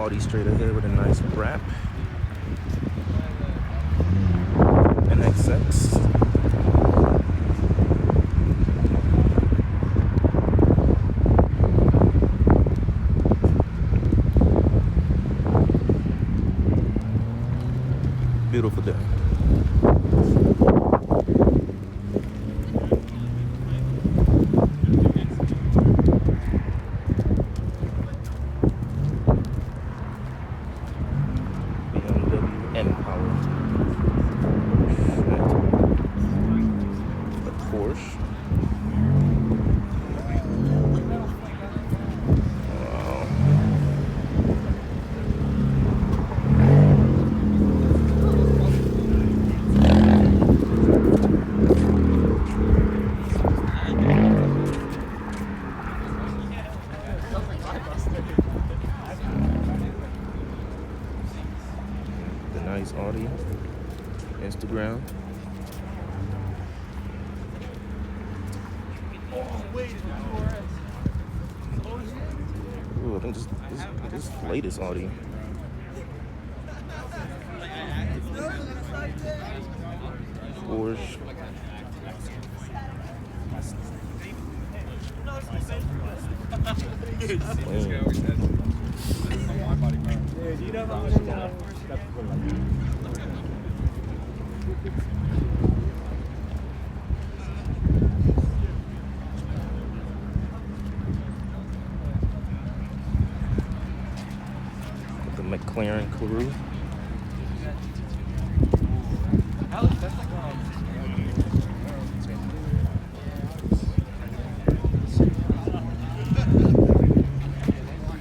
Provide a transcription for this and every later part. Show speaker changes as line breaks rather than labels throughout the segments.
Audi straight ahead with a nice wrap. NXX. Beautiful day. Nice Audi, Instagram. Ooh, I think this latest Audi. Porsche. The McLaren crew.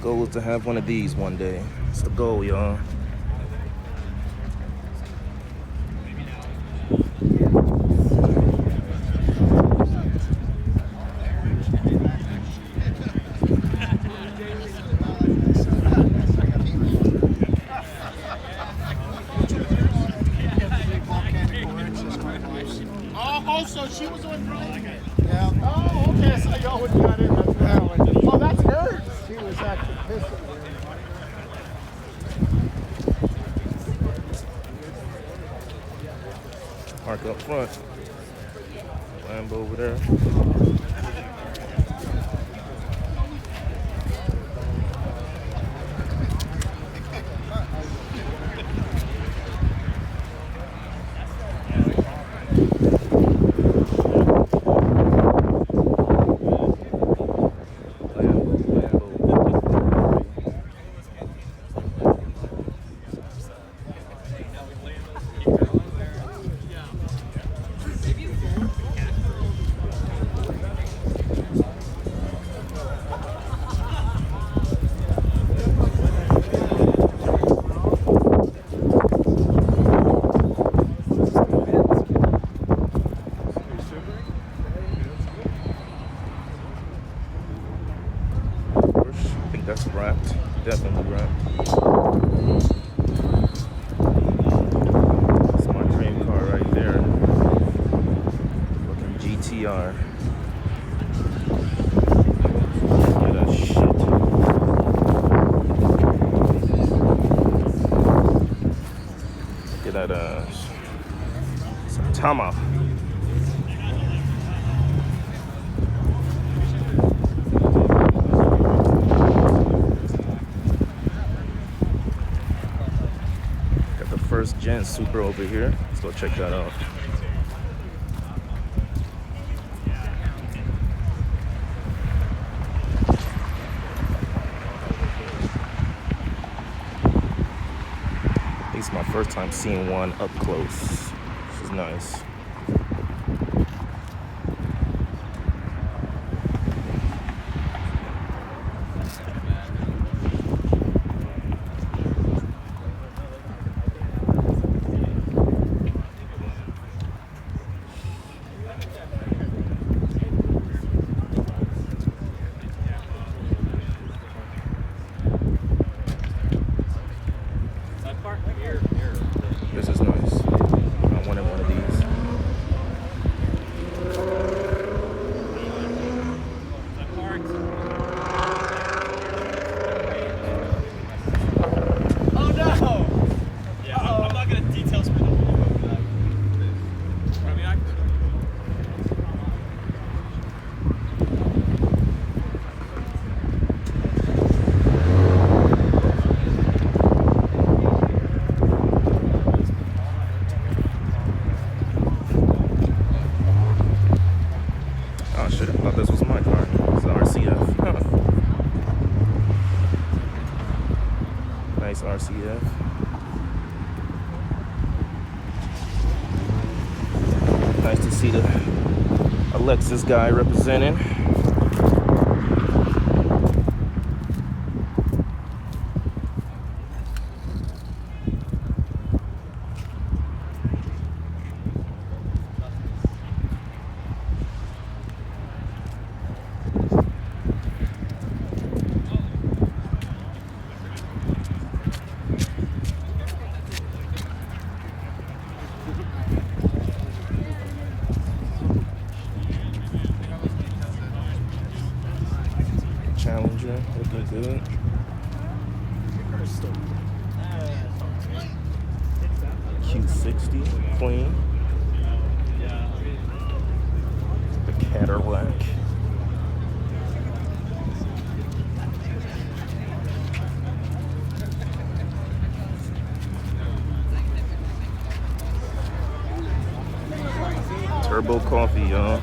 Goal is to have one of these one day. It's the goal, y'all.
Oh, so she was on driving? Yeah. Oh, okay. So y'all would got in that valley. Oh, that's her. She was actually pissing.
Park up front. Lambo over there. That's wrapped. Definitely wrapped. That's my dream car right there. Looking GTR. Look at that shit. Look at that Satama. First gen Supra over here. Let's go check that out. It's my first time seeing one up close. This is nice. This is nice. I wanted one of these. thought this was my car. It's RCF. Huh. Nice RCF. Nice to see the Lexus guy representing. Challenger, looking good. Q60, clean. The Cadillac. Turbo coffee, y'all.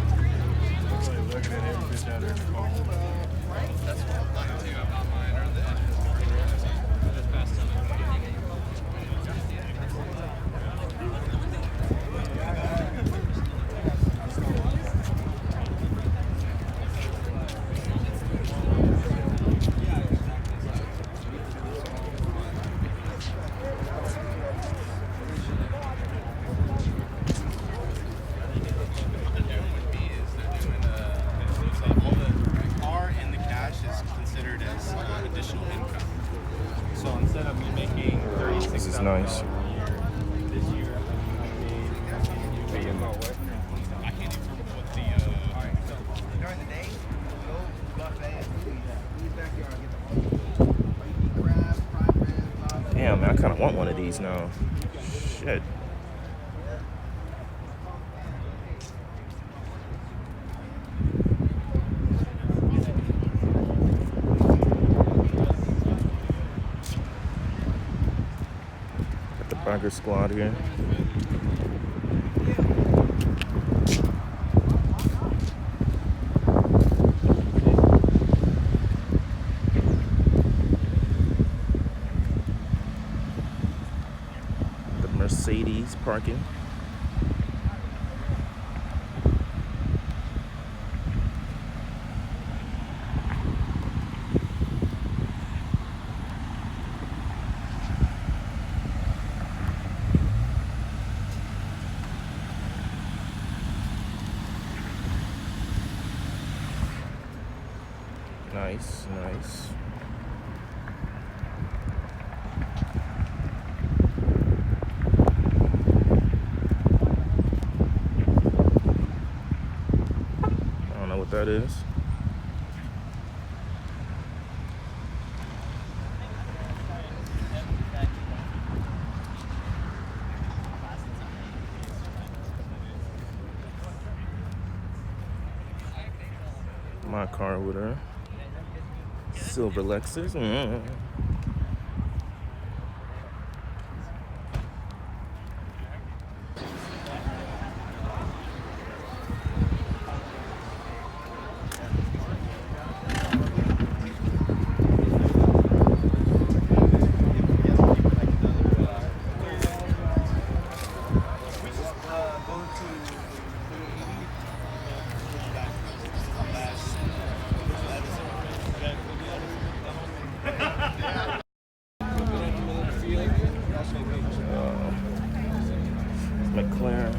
This is nice. Damn, man, I kind of want one of these now. Shit. Biker squad here. The Mercedes parking. Nice, nice. I don't know what that is. My car with her. Silver Lexus. McLaren.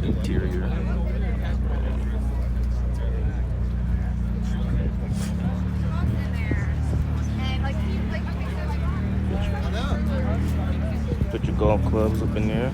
Interior. Put your golf clubs up in there.